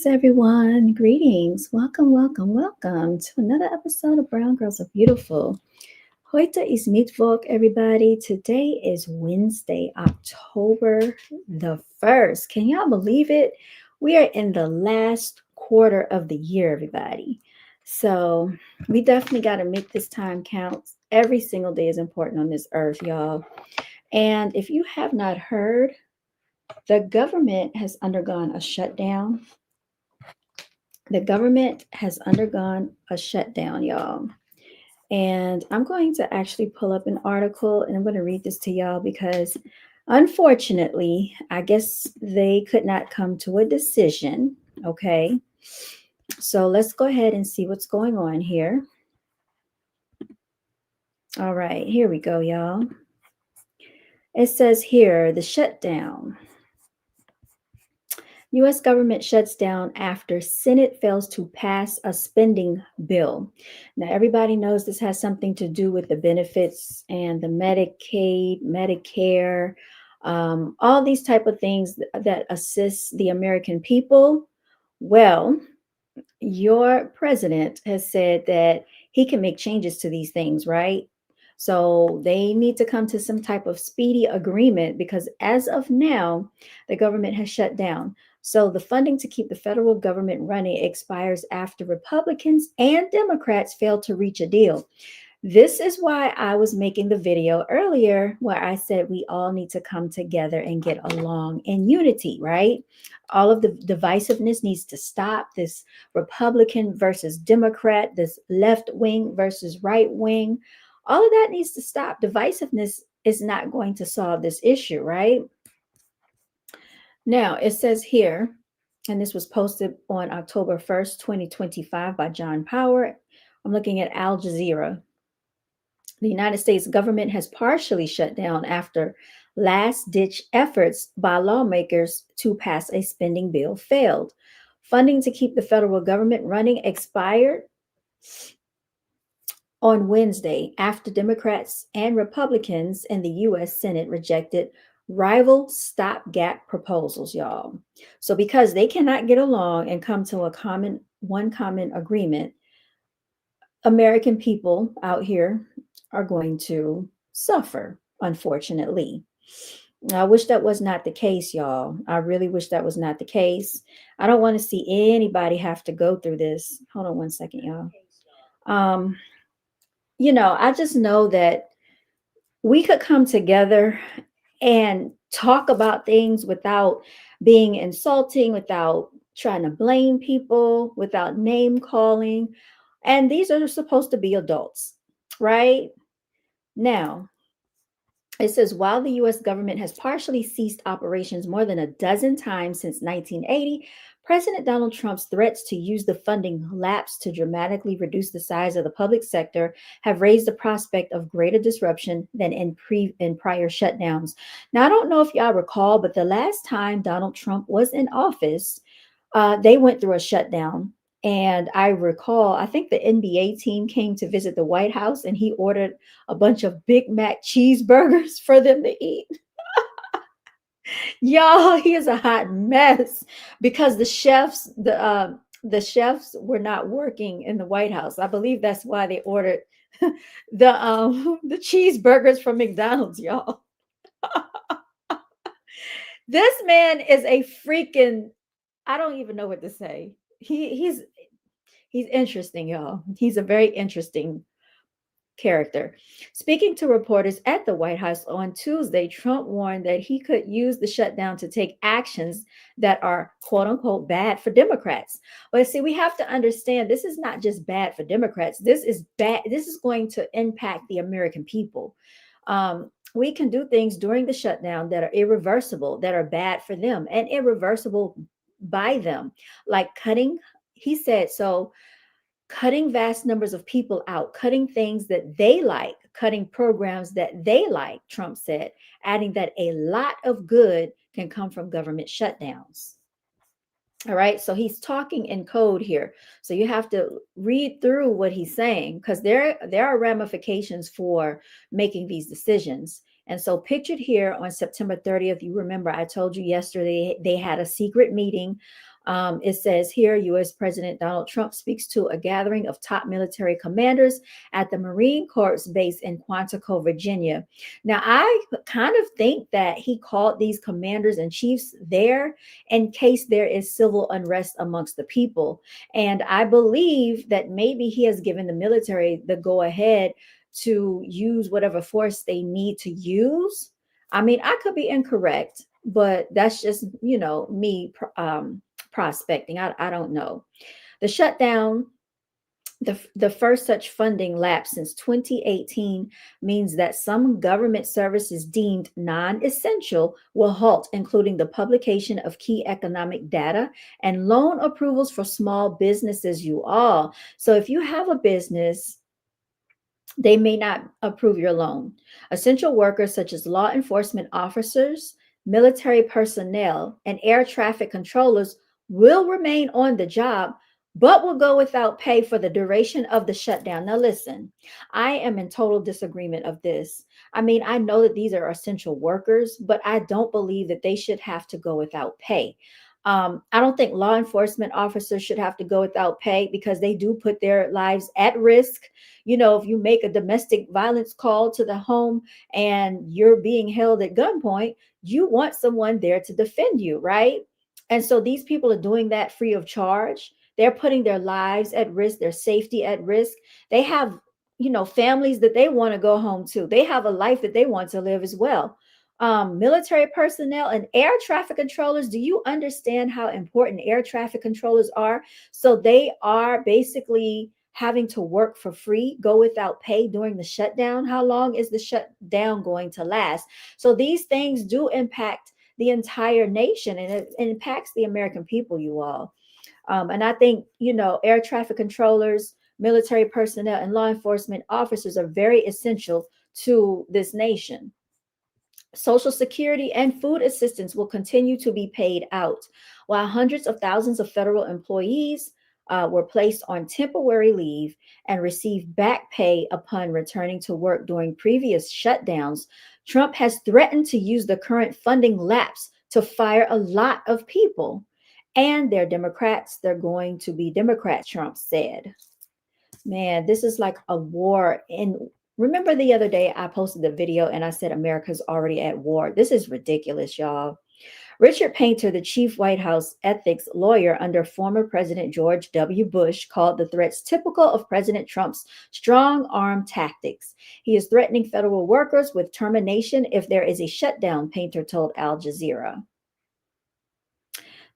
everyone. Greetings. Welcome to another episode of Brown Girls Are Beautiful. Heute ist Mittwoch, everybody. Today is Wednesday, October the 1st. Can y'all believe it? We are in the last quarter of the year, everybody. So we definitely got to make this time count. Every single day is important on this earth, y'all. And if you have not heard, the government has undergone a shutdown. The government has undergone a shutdown, y'all. And I'm going to actually pull up an article and I'm going to read this to y'all because unfortunately, I guess they could not come to a decision. Okay. So let's go ahead and see what's going on here. All right, here we go, y'all. It says here the shutdown. U.S. government shuts down after Senate fails to pass a spending bill. Now, everybody knows this has something to do with the benefits and the Medicaid, Medicare, all these type of things that assist the American people. Well, your president has said that he can make changes to these things, right? So they need to come to some type of speedy agreement because as of now, the government has shut down. So the funding to keep the federal government running expires after Republicans and Democrats fail to reach a deal. This is why I was making the video earlier where I said we all need to come together and get along in unity, right? All of the divisiveness needs to stop. This Republican versus Democrat, this left wing versus right wing, all of that needs to stop. Divisiveness is not going to solve this issue, right? Now, it says here, and this was posted on October 1st, 2025 by John Power. I'm looking at Al Jazeera. The United States government has partially shut down after last-ditch efforts by lawmakers to pass a spending bill failed. Funding to keep the federal government running expired on Wednesday after Democrats and Republicans in the U.S. Senate rejected rival stopgap proposals, y'all. So because they cannot get along and come to a common agreement, American people out here are going to suffer, unfortunately. I wish that was not the case, y'all. I really wish that was not the case. I don't want to see anybody have to go through this. Hold on one second, y'all. I just know that we could come together and talk about things without being insulting, without trying to blame people, without name calling. And these are supposed to be adults, right? Now, it says while the U.S. government has partially ceased operations more than a dozen times since 1980, President Donald Trump's threats to use the funding lapse to dramatically reduce the size of the public sector have raised the prospect of greater disruption than in prior shutdowns. Now, I don't know if y'all recall, but the last time Donald Trump was in office, they went through a shutdown. And I recall, I think the NBA team came to visit the White House and he ordered a bunch of Big Mac cheeseburgers for them to eat. Y'all, he is a hot mess because the chefs were not working in the White House. I believe that's why they ordered the cheeseburgers from McDonald's, y'all. This man is a freaking, I don't even know what to say. He's interesting, y'all. He's a very interesting character. Speaking to reporters at the White House on Tuesday, Trump warned that he could use the shutdown to take actions that are quote unquote bad for Democrats. But see, we have to understand this is not just bad for Democrats. This is bad. This is going to impact the American people. We can do things during the shutdown that are irreversible, that are bad for them and irreversible by them, like he said, so cutting vast numbers of people out, cutting things that they like, cutting programs that they like, Trump said, adding that a lot of good can come from government shutdowns. All right, so he's talking in code here. So you have to read through what he's saying because there are ramifications for making these decisions. And so pictured here on September 30th, you remember I told you yesterday they had a secret meeting It says here, U.S. President Donald Trump speaks to a gathering of top military commanders at the Marine Corps base in Quantico, Virginia. Now, I kind of think that he called these commanders and chiefs there in case there is civil unrest amongst the people. And I believe that maybe he has given the military the go ahead to use whatever force they need to use. I mean, I could be incorrect, but that's just, me prospecting. I don't know. The shutdown, the first such funding lapse since 2018, means that some government services deemed non-essential will halt, including the publication of key economic data and loan approvals for small businesses, you all. So if you have a business, they may not approve your loan. Essential workers such as law enforcement officers, military personnel, and air traffic controllers will remain on the job, but will go without pay for the duration of the shutdown. Now, listen, I am in total disagreement of this. I mean, I know that these are essential workers, but I don't believe that they should have to go without pay. I don't think law enforcement officers should have to go without pay because they do put their lives at risk. If you make a domestic violence call to the home and you're being held at gunpoint, you want someone there to defend you, right? And so these people are doing that free of charge. They're putting their lives at risk, their safety at risk. They have, families that they want to go home to. They have a life that they want to live as well. Military personnel and air traffic controllers. Do you understand how important air traffic controllers are? So they are basically having to work for free, go without pay during the shutdown. How long is the shutdown going to last? So these things do impact the entire nation, and it impacts the American people, you all. And I think, air traffic controllers, military personnel, and law enforcement officers are very essential to this nation. Social Security and food assistance will continue to be paid out, while hundreds of thousands of federal employees were placed on temporary leave and received back pay upon returning to work during previous shutdowns. Trump has threatened to use the current funding lapse to fire a lot of people. And they're Democrats. They're going to be Democrats, Trump said. Man, this is like a war. And remember the other day I posted the video and I said America's already at war. This is ridiculous, y'all. Richard Painter, the chief White House ethics lawyer under former President George W. Bush, called the threats typical of President Trump's strong arm tactics. He is threatening federal workers with termination if there is a shutdown, Painter told Al Jazeera.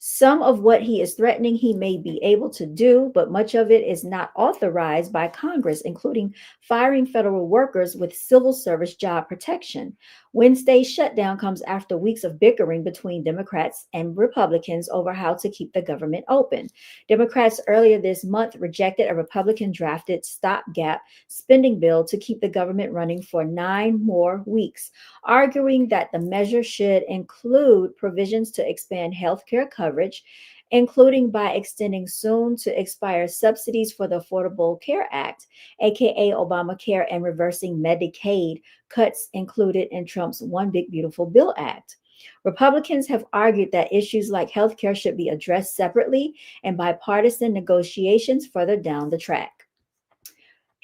Some of what he is threatening he may be able to do, but much of it is not authorized by Congress, including firing federal workers with civil service job protection. Wednesday's shutdown comes after weeks of bickering between Democrats and Republicans over how to keep the government open. Democrats earlier this month rejected a Republican-drafted stopgap spending bill to keep the government running for 9 more weeks, arguing that the measure should include provisions to expand health care coverage, including by extending soon to expire subsidies for the Affordable Care Act, aka Obamacare, and reversing Medicaid cuts included in Trump's One Big Beautiful Bill Act. Republicans have argued that issues like health care should be addressed separately in bipartisan negotiations further down the track.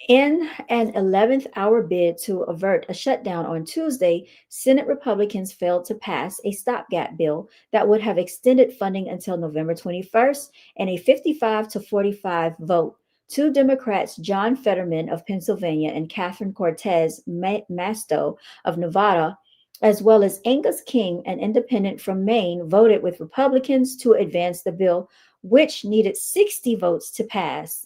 In an 11th hour bid to avert a shutdown on Tuesday, Senate Republicans failed to pass a stopgap bill that would have extended funding until November 21st in a 55 to 45 vote. Two Democrats, John Fetterman of Pennsylvania and Catherine Cortez Masto of Nevada, as well as Angus King, an independent from Maine, voted with Republicans to advance the bill, which needed 60 votes to pass.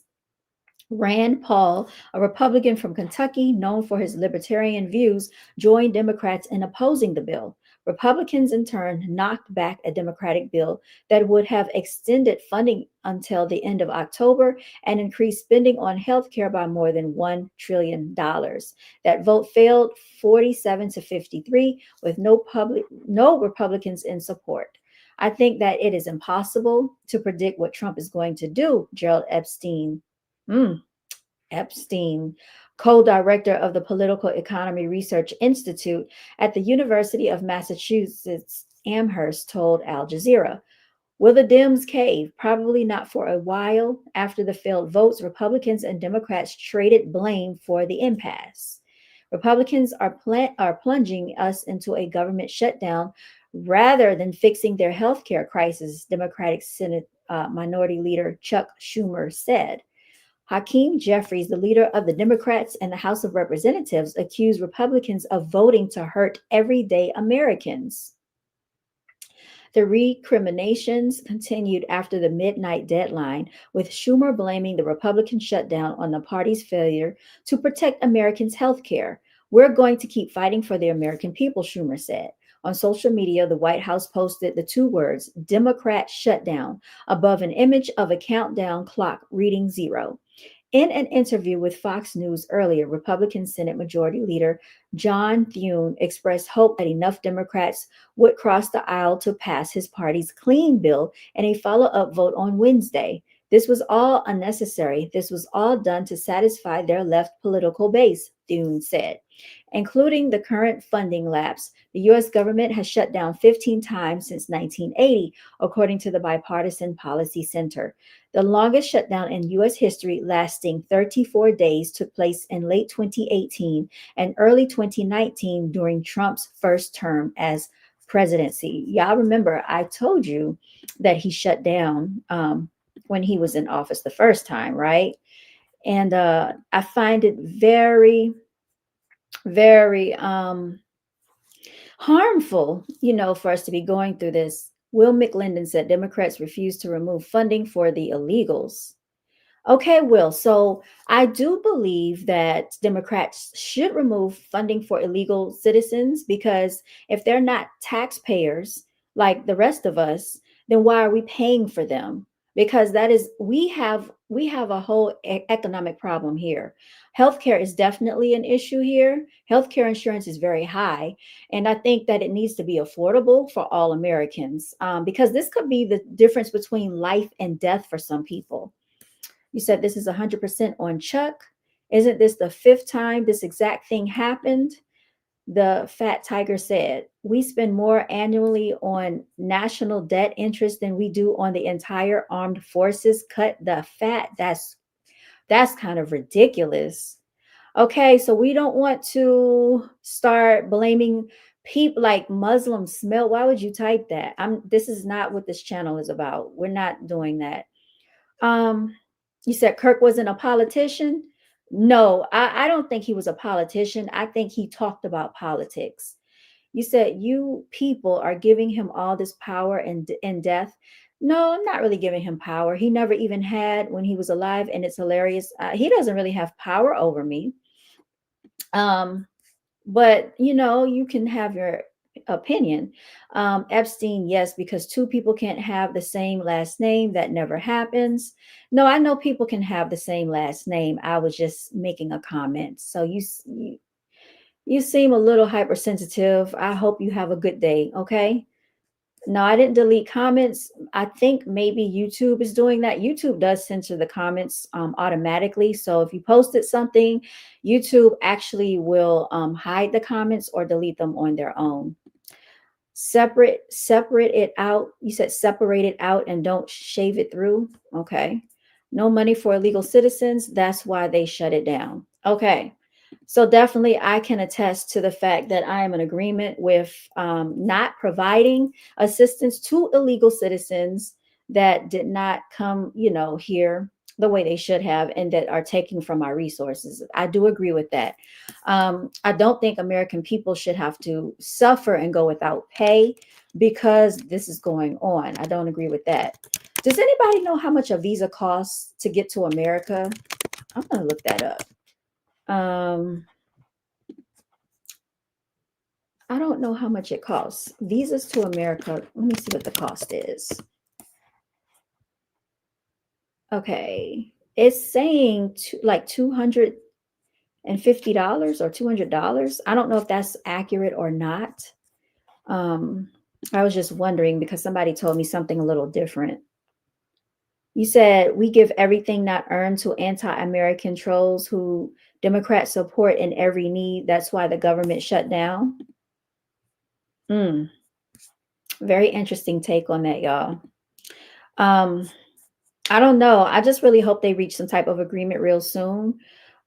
Rand Paul, a Republican from Kentucky known for his libertarian views, joined Democrats in opposing the bill. Republicans, in turn, knocked back a Democratic bill that would have extended funding until the end of October and increased spending on health care by more than $1 trillion. That vote failed 47 to 53, with no Republicans in support. I think that it is impossible to predict what Trump is going to do, Gerald Epstein, co-director of the Political Economy Research Institute at the University of Massachusetts Amherst, told Al Jazeera. Will the Dems cave? Probably not for a while. After the failed votes, Republicans and Democrats traded blame for the impasse. Republicans are plunging us into a government shutdown rather than fixing their health care crisis, Democratic Senate Minority Leader Chuck Schumer said. Hakeem Jeffries, the leader of the Democrats in the House of Representatives, accused Republicans of voting to hurt everyday Americans. The recriminations continued after the midnight deadline, with Schumer blaming the Republican shutdown on the party's failure to protect Americans' health care. We're going to keep fighting for the American people, Schumer said. On social media, the White House posted the two words, Democrat shutdown, above an image of a countdown clock reading 0. In an interview with Fox News earlier, Republican Senate Majority Leader John Thune expressed hope that enough Democrats would cross the aisle to pass his party's clean bill in a follow up vote on Wednesday. This was all unnecessary. This was all done to satisfy their left political base, Thune said. Including the current funding lapse, the U.S. government has shut down 15 times since 1980, according to the Bipartisan Policy Center. The longest shutdown in U.S. history, lasting 34 days, took place in late 2018 and early 2019 during Trump's first term as presidency. Y'all remember I told you that he shut down when he was in office the first time, right? And I find it very, very harmful, for us to be going through this. Will McLendon said Democrats refuse to remove funding for the illegals. Okay, Will. So I do believe that Democrats should remove funding for illegal citizens, because if they're not taxpayers like the rest of us, then why are we paying for them? Because that is we have a whole economic problem here. Healthcare is definitely an issue here. Healthcare insurance is very high, and I think that it needs to be affordable for all Americans, because this could be the difference between life and death for some people. You said this is 100% on Chuck. Isn't this the fifth time this exact thing happened? The fat tiger said, we spend more annually on national debt interest than we do on the entire armed forces. Cut the fat. That's kind of ridiculous. Okay, so we don't want to start blaming people like Muslims smell. Why would you type that? This is not what this channel is about. We're not doing that. You said Kirk wasn't a politician. No, I don't think he was a politician. I think he talked about politics. You said you people are giving him all this power and death. No, I'm not really giving him power. He never even had when he was alive, and it's hilarious. He doesn't really have power over me. But you can have your opinion. Epstein, yes, because two people can't have the same last name. That never happens. No, I know people can have the same last name. I was just making a comment. So you seem a little hypersensitive. I hope you have a good day. Okay. No, I didn't delete comments. I think maybe YouTube is doing that. YouTube does censor the comments automatically. So if you posted something, YouTube actually will hide the comments or delete them on their own. Separate it out. You said separate it out and don't shave it through. Okay. No money for illegal citizens. That's why they shut it down. Okay. So definitely I can attest to the fact that I am in agreement with not providing assistance to illegal citizens that did not come, here the way they should have, and that are taking from our resources. I do agree with that. I don't think American people should have to suffer and go without pay because this is going on. I don't agree with that. Does anybody know how much a visa costs to get to America? I'm going to look that up. I don't know how much it costs. Visas to America. Let me see what the cost is. Okay. It's saying like $250 or $200. I don't know if that's accurate or not. I was just wondering because somebody told me something a little different. You said we give everything not earned to anti-American trolls who Democrats support in every need. That's why the government shut down. Very interesting take on that, y'all. Um, I don't know. I just really hope they reach some type of agreement real soon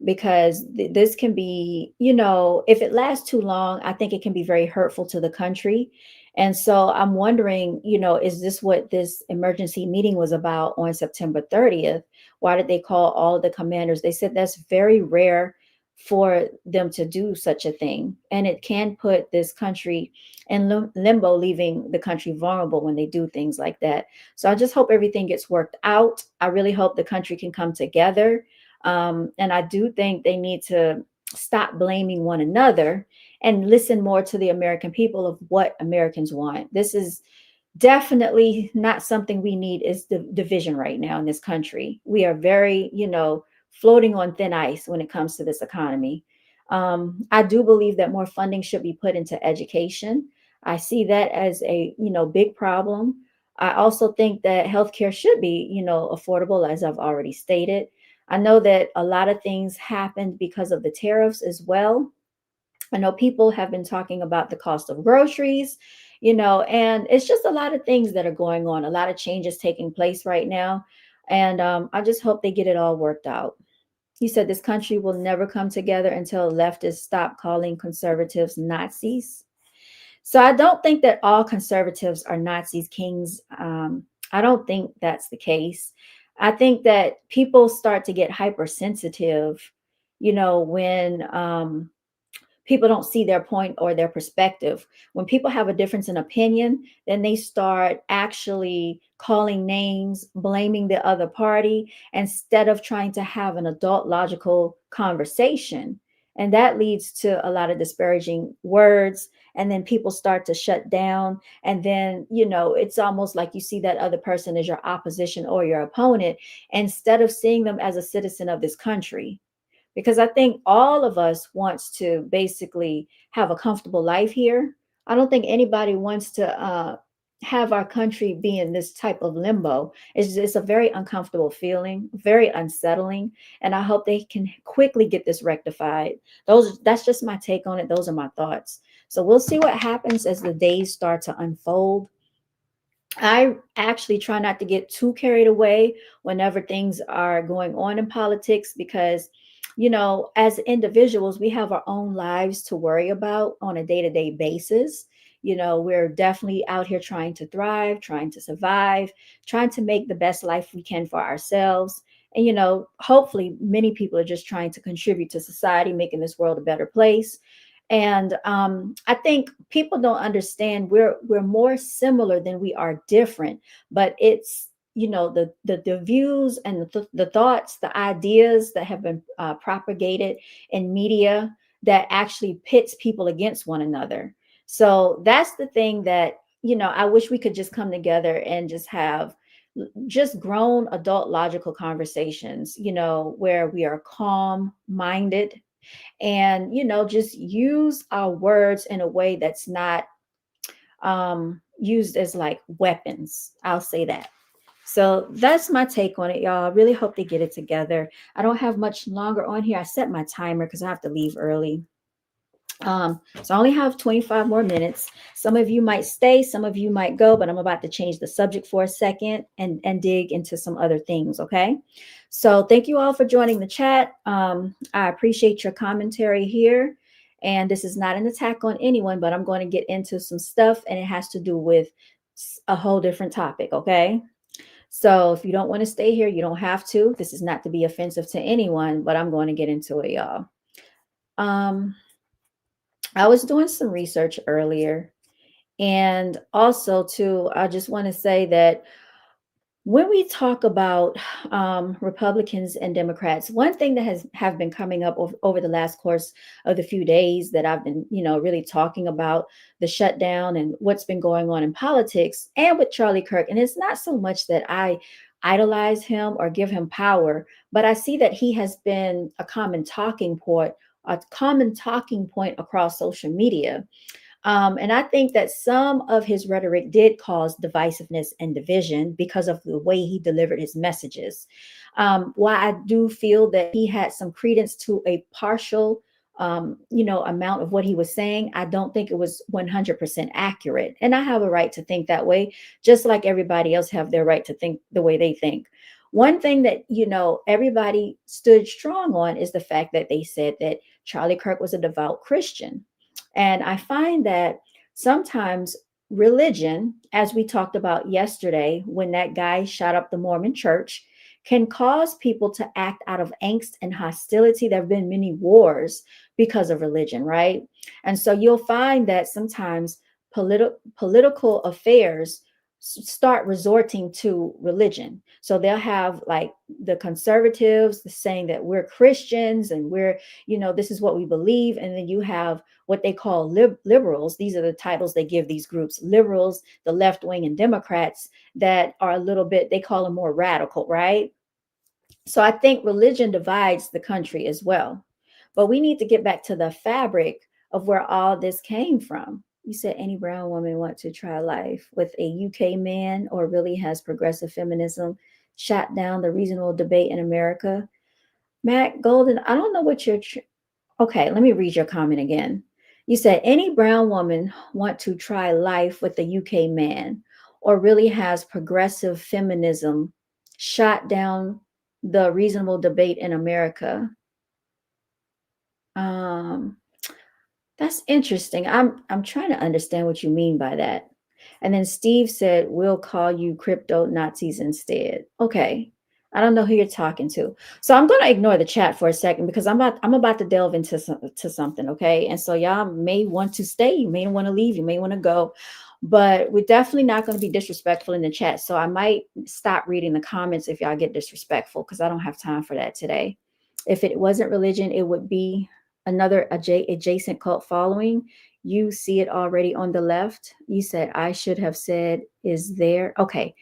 because this can be, if it lasts too long, I think it can be very hurtful to the country. And so I'm wondering, is this what this emergency meeting was about on September 30th? Why did they call all of the commanders? They said that's very rare for them to do such a thing. And it can put this country in limbo, leaving the country vulnerable when they do things like that. So I just hope everything gets worked out. I really hope the country can come together. And I do think they need to stop blaming one another and listen more to the American people of what Americans want. This is definitely not something we need is the division right now in this country. We are very, floating on thin ice when it comes to this economy. I do believe that more funding should be put into education. I see that as a, big problem. I also think that healthcare should be, affordable, as I've already stated. I know that a lot of things happened because of the tariffs as well. I know people have been talking about the cost of groceries, and it's just a lot of things that are going on, a lot of changes taking place right now. And I just hope they get it all worked out. He said this country will never come together until leftists stop calling conservatives Nazis. So I don't think that all conservatives are Nazis, kings. I don't think that's the case. I think that people start to get hypersensitive, when people don't see their point or their perspective. When people have a difference in opinion, then they start actually calling names, blaming the other party, instead of trying to have an adult logical conversation. And that leads to a lot of disparaging words. And then people start to shut down. And then, it's almost like you see that other person as your opposition or your opponent instead of seeing them as a citizen of this country, because I think all of us wants to basically have a comfortable life here. I don't think anybody wants to have our country be in this type of limbo. It's a very uncomfortable feeling, very unsettling, and I hope they can quickly get this rectified. That's just my take on it. Those are my thoughts. So we'll see what happens as the days start to unfold. I actually try not to get too carried away whenever things are going on in politics because, as individuals, we have our own lives to worry about on a day to day basis. We're definitely out here trying to thrive, trying to survive, trying to make the best life we can for ourselves. And, hopefully, many people are just trying to contribute to society, making this world a better place. And I think people don't understand we're more similar than we are different. But it's, the views and the thoughts, the ideas that have been propagated in media that actually pits people against one another. So that's the thing that, I wish we could just come together and just have just grown adult logical conversations, where we are calm minded and, just use our words in a way that's not used as like weapons. I'll say that. So that's my take on it, y'all. I really hope they get it together. I don't have much longer on here. I set my timer because I have to leave early. So I only have 25 more minutes. Some of you might stay, some of you might go, but I'm about to change the subject for a second and dig into some other things. Okay. So thank you all for joining the chat. I appreciate your commentary here. And this is not an attack on anyone, but I'm going to get into some stuff and it has to do with a whole different topic. Okay. So if you don't want to stay here, you don't have to. This is not to be offensive to anyone, but I'm going to get into it, y'all. I was doing some research earlier, and also too, I just want to say that when we talk about Republicans and Democrats, one thing that have been coming up over the last course of the few days that I've been, really talking about the shutdown and what's been going on in politics and with Charlie Kirk. And it's not so much that I idolize him or give him power, but I see that he has been a common talking point across social media. And I think that some of his rhetoric did cause divisiveness and division because of the way he delivered his messages. While I do feel that he had some credence to a partial amount of what he was saying, I don't think it was 100% accurate. And I have a right to think that way, just like everybody else have their right to think the way they think. One thing that, everybody stood strong on is the fact that they said that Charlie Kirk was a devout Christian. And I find that sometimes religion, as we talked about yesterday, when that guy shot up the Mormon church, can cause people to act out of angst and hostility. There have been many wars because of religion, right? And so you'll find that sometimes political affairs start resorting to religion. So they'll have like the conservatives saying that we're Christians and this is what we believe. And then you have what they call liberals. These are the titles they give these groups: liberals, the left wing, and Democrats, that are a little bit, they call them more radical, right? So I think religion divides the country as well. But we need to get back to the fabric of where all this came from. You said any brown woman want to try life with a UK man, or really has progressive feminism shot down the reasonable debate in America? Matt Golden, I don't know what you're. Okay, let me read your comment again. You said any brown woman want to try life with a UK man, or really has progressive feminism shot down the reasonable debate in America? Um, that's interesting. I'm trying to understand what you mean by that. And then Steve said, "We'll call you crypto Nazis instead." Okay. I don't know who you're talking to. So I'm going to ignore the chat for a second, because I'm about to delve into something, okay? And so y'all may want to stay, you may want to leave, you may want to go, but we're definitely not going to be disrespectful in the chat. So I might stop reading the comments if y'all get disrespectful, because I don't have time for that today. If it wasn't religion, it would be another adjacent cult following. You see it already on the left. You said I should have said is there. Okay.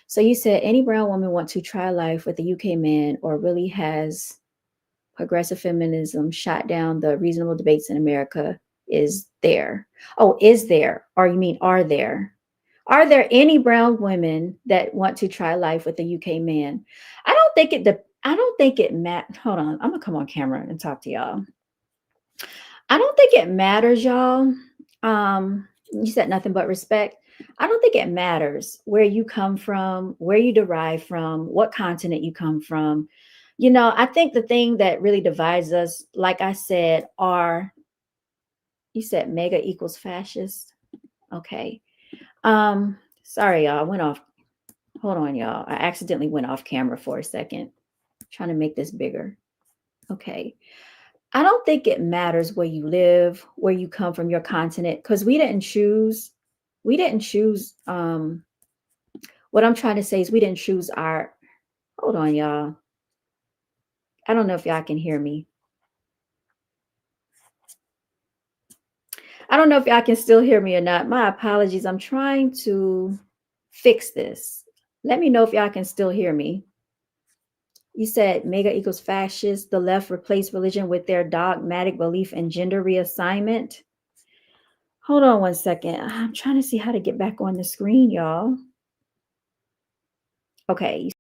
So you said any brown woman want to try life with a UK man, or really has progressive feminism shot down the reasonable debates in America? Is there? Oh, is there? Or you mean are there? Are there any brown women that want to try life with a UK man? I don't think it hold on. I'm gonna come on camera and talk to y'all. I don't think it matters, y'all. You said nothing but respect. I don't think it matters where you come from, where you derive from, what continent you come from. I think the thing that really divides us, like I said, you said mega equals fascist. Okay. Sorry, y'all. I went off. Hold on, y'all. I accidentally went off camera for a second. Trying to make this bigger. Okay. I don't think it matters where you live, where you come from, your continent, because we didn't choose. We didn't choose. What I'm trying to say is we didn't choose our. Hold on, y'all. I don't know if y'all can hear me. I don't know if y'all can still hear me or not. My apologies. I'm trying to fix this. Let me know if y'all can still hear me. You said mega equals fascist. The left replaced religion with their dogmatic belief in gender reassignment. Hold on one second. I'm trying to see how to get back on the screen, y'all. Okay.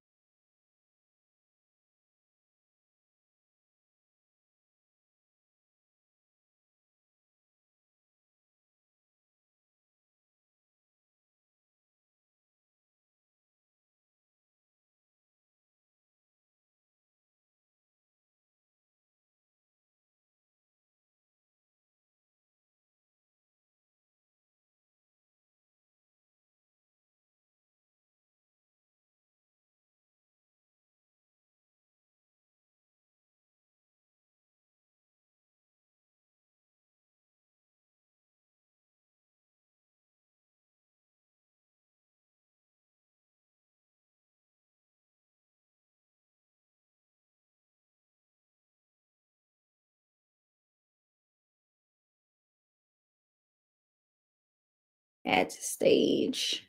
Add to stage.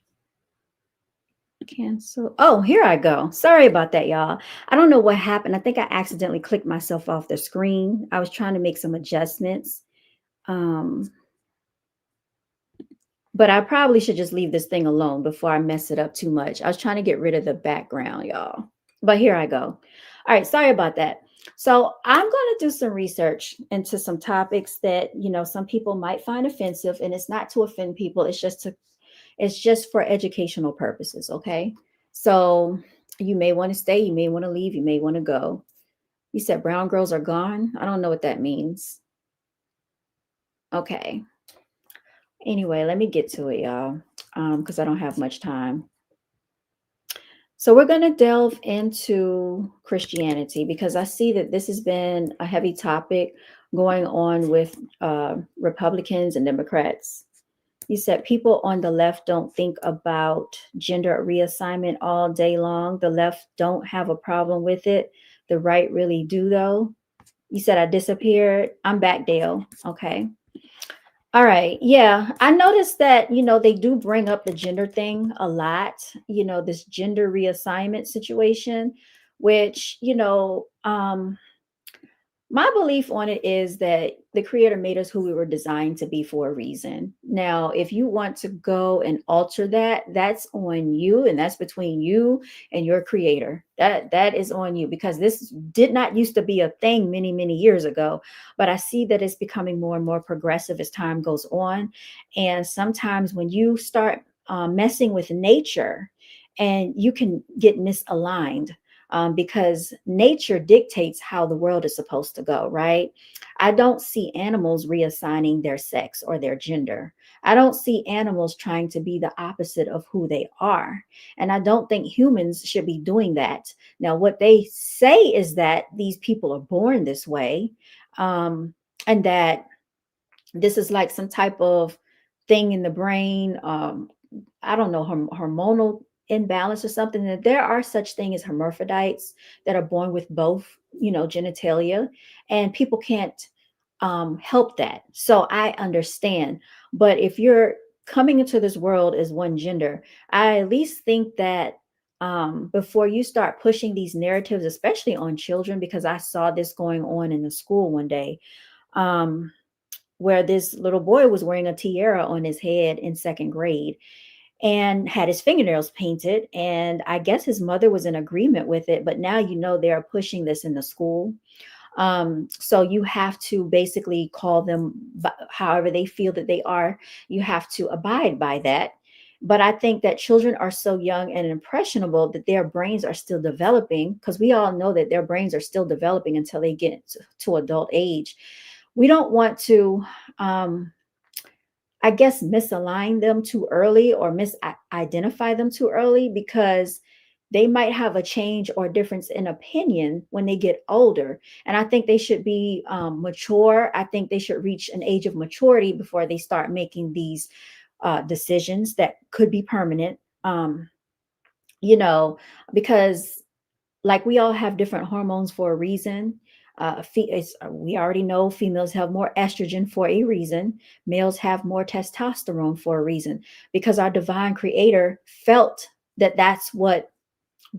Cancel. Oh, here I go. Sorry about that, y'all. I don't know what happened. I think I accidentally clicked myself off the screen. I was trying to make some adjustments. But I probably should just leave this thing alone before I mess it up too much. I was trying to get rid of the background, y'all. But here I go. All right, sorry about that. So I'm going to do some research into some topics that, some people might find offensive, and it's not to offend people. It's just for educational purposes. Okay. So you may want to stay, you may want to leave, you may want to go. You said brown girls are gone. I don't know what that means. Okay. Anyway, let me get to it, y'all, because I don't have much time. So we're going to delve into Christianity because I see that this has been a heavy topic going on with Republicans and Democrats. You said people on the left don't think about gender reassignment all day long. The left don't have a problem with it. The right really do, though. You said I disappeared. I'm back, Dale. Okay. All right. Yeah. I noticed that, they do bring up the gender thing a lot, this gender reassignment situation, which, my belief on it is that the creator made us who we were designed to be for a reason. Now, if you want to go and alter that, that's on you, and that's between you and your creator. That is on you, because this did not used to be a thing many, many years ago. But I see that it's becoming more and more progressive as time goes on. And sometimes when you start messing with nature, and you can get misaligned, because nature dictates how the world is supposed to go, right? I don't see animals reassigning their sex or their gender. I don't see animals trying to be the opposite of who they are. And I don't think humans should be doing that. Now, what they say is that these people are born this way, and that this is like some type of thing in the brain. I don't know, hormonal imbalance or something. That there are such things as hermaphrodites that are born with both, genitalia, and people can't help that. So I understand. But if you're coming into this world as one gender, I at least think that before you start pushing these narratives, especially on children, because I saw this going on in the school one day. Where this little boy was wearing a tiara on his head in second grade and had his fingernails painted. And I guess his mother was in agreement with it. But now, they are pushing this in the school. So you have to basically call them however they feel that they are. You have to abide by that. But I think that children are so young and impressionable that their brains are still developing, because we all know that their brains are still developing until they get to adult age. We don't want to, I guess, misalign them too early or misidentify them too early, because they might have a change or difference in opinion when they get older. And I think they should be mature. I think they should reach an age of maturity before they start making these decisions that could be permanent. You know, because like we all have different hormones for a reason. We already know females have more estrogen for a reason. Males have more testosterone for a reason, because our divine creator felt that that's what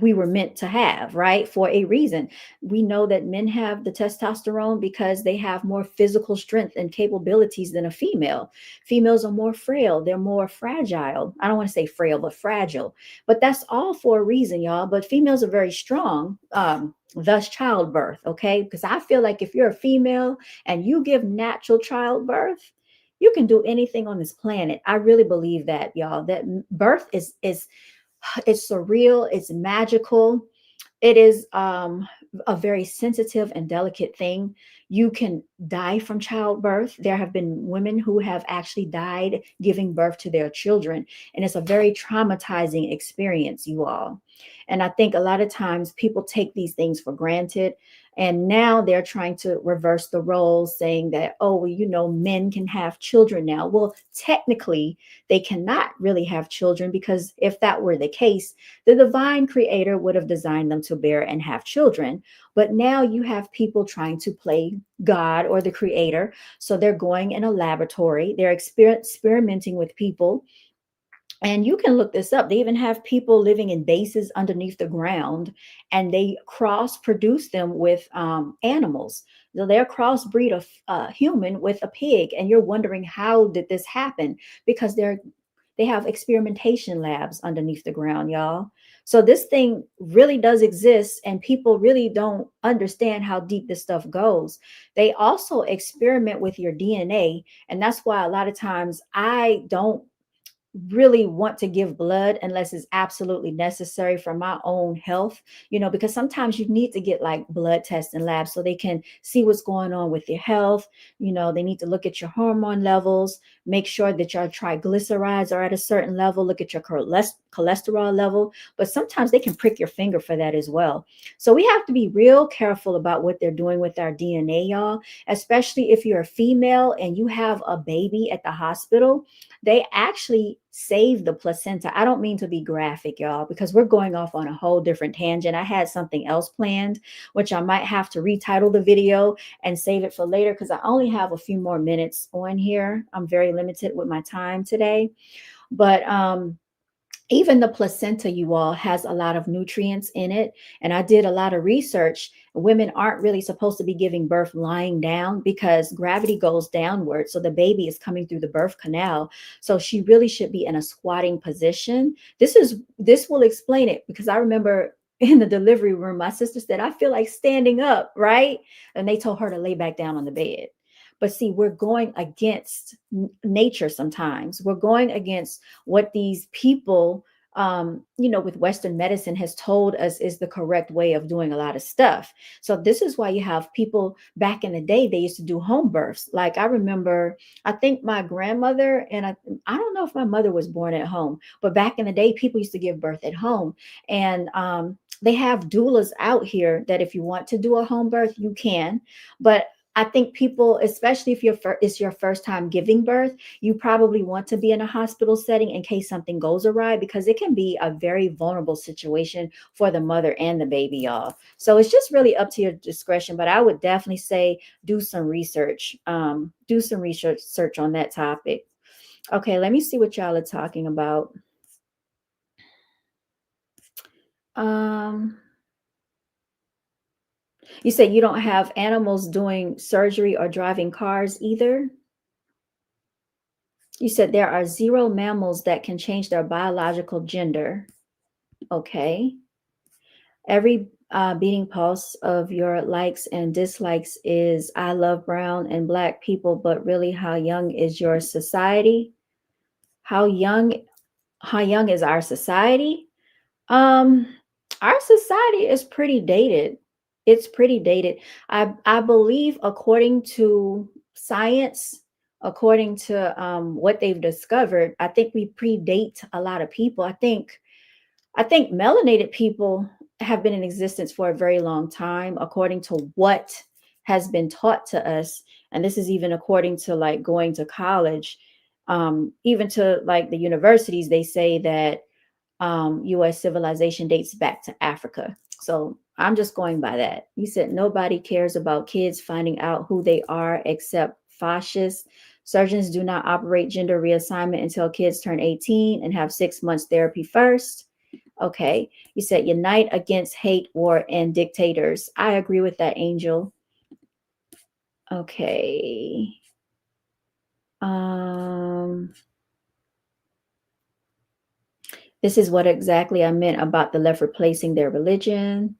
we were meant to have, right? For a reason. We know that men have the testosterone because they have more physical strength and capabilities than a female. Females are more frail, they're more fragile. I don't want to say frail, but fragile. But that's all for a reason, y'all. But females are very strong. Thus childbirth, okay? Because I feel like if you're a female and you give natural childbirth, you can do anything on this planet. I really believe that, y'all. That birth is it's surreal, it's magical. It is a very sensitive and delicate thing. You can die from childbirth. There have been women who have actually died giving birth to their children, and it's a very traumatizing experience, you all. And I think a lot of times people take these things for granted. And now they're trying to reverse the roles, saying that, oh, well, men can have children now. Well, technically, they cannot really have children, because if that were the case, the divine creator would have designed them to bear and have children. But now you have people trying to play God or the creator. So they're going in a laboratory, they're experimenting with people. And you can look this up. They even have people living in bases underneath the ground, and they cross produce them with animals. So they're crossbreed a human with a pig. And you're wondering, how did this happen? Because they're they have experimentation labs underneath the ground, y'all. So this thing really does exist, and people really don't understand how deep this stuff goes. They also experiment with your DNA, and that's why a lot of times I don't really want to give blood unless it's absolutely necessary for my own health, because sometimes you need to get like blood tests and labs so they can see what's going on with your health. They need to look at your hormone levels, make sure that your triglycerides are at a certain level, look at your cholesterol level. But sometimes they can prick your finger for that as well. So we have to be real careful about what they're doing with our DNA, y'all, especially if you're a female and you have a baby at the hospital. They actually save the placenta. I don't mean to be graphic, y'all, because we're going off on a whole different tangent. I had something else planned, which I might have to retitle the video and save it for later because I only have a few more minutes on here. I'm very limited with my time today. But even the placenta, you all, has a lot of nutrients in it. And I did a lot of research. Women aren't really supposed to be giving birth lying down because gravity goes downward. So the baby is coming through the birth canal. So she really should be in a squatting position. This will explain it, because I remember in the delivery room, my sister said, I feel like standing up, right? And they told her to lay back down on the bed. But see, we're going against nature sometimes. We're going against what these people, with Western medicine has told us is the correct way of doing a lot of stuff. So this is why you have people back in the day, they used to do home births. Like I remember, I think my grandmother, and I don't know if my mother was born at home, but back in the day, people used to give birth at home. And they have doulas out here that if you want to do a home birth, you can. But I think people, especially if it's your first time giving birth, you probably want to be in a hospital setting in case something goes awry, because it can be a very vulnerable situation for the mother and the baby, y'all. So it's just really up to your discretion. But I would definitely say do some research. Do some research on that topic. Okay, let me see what y'all are talking about. You said you don't have animals doing surgery or driving cars either. You said there are 0 mammals that can change their biological gender. Okay. Every beating pulse of your likes and dislikes is I love brown and black people, but really, how young is your society? How young is our society? Our society is pretty dated. It's pretty dated. I believe, according to science, according to what they've discovered, I think we predate a lot of people. I think melanated people have been in existence for a very long time, according to what has been taught to us. And this is even according to like going to college, even to like the universities. They say that US civilization dates back to Africa. So I'm just going by that. You said nobody cares about kids finding out who they are except fascists. Surgeons do not operate gender reassignment until kids turn 18 and have 6 months therapy first. Okay. You said unite against hate, war, and dictators. I agree with that, Angel. Okay. This is what exactly I meant about the left replacing their religion.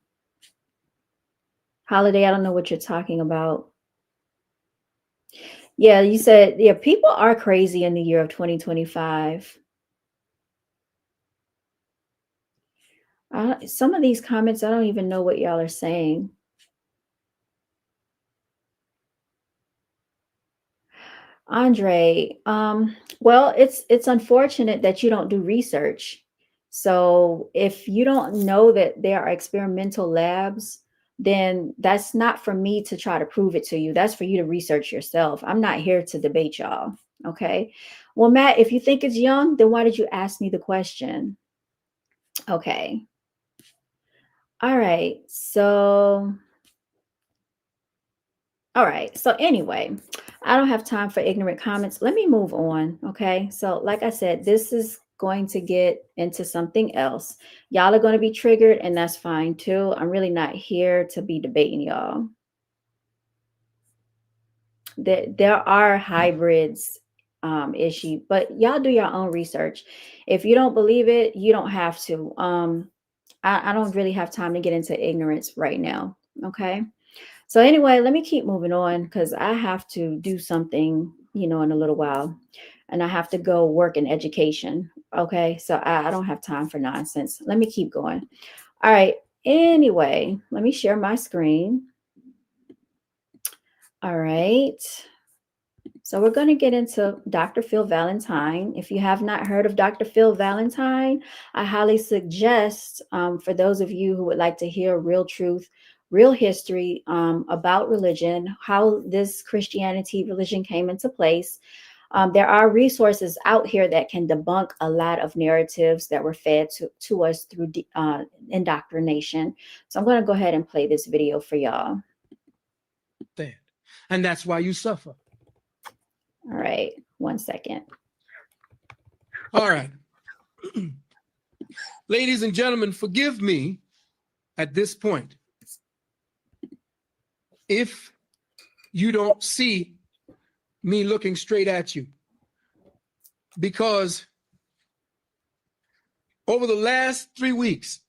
Holiday, I don't know what you're talking about. Yeah, you said, yeah, people are crazy in the year of 2025. Some of these comments, I don't even know what y'all are saying. Andre, well, it's unfortunate that you don't do research. So if you don't know that there are experimental labs, then that's not for me to try to prove it to you. That's for you to research yourself. I'm not here to debate y'all. Okay. Well, Matt, if you think it's young, then why did you ask me the question? Okay. All right. All right. So anyway, I don't have time for ignorant comments. Let me move on. Okay. So like I said, this is going to get into something else. Y'all are going to be triggered, and that's fine too. I'm really not here to be debating y'all. There are hybrids is she? But y'all do your own research. If you don't believe it, you don't have to. I don't really have time to get into ignorance right now. Okay. So anyway, let me keep moving on because I have to do something, in a little while, and I have to go work in education. Okay. So I don't have time for nonsense. Let me keep going. All right. Anyway, let me share my screen. All right. So we're going to get into Dr. Phil Valentine. If you have not heard of Dr. Phil Valentine, I highly suggest for those of you who would like to hear real truth, real history about religion, how this Christianity religion came into place. There are resources out here that can debunk a lot of narratives that were fed to us through indoctrination. So I'm going to go ahead and play this video for y'all. And that's why you suffer. All right, 1 second. All right. Ladies and gentlemen, forgive me at this point if you don't see me looking straight at you, because over the last 3 weeks,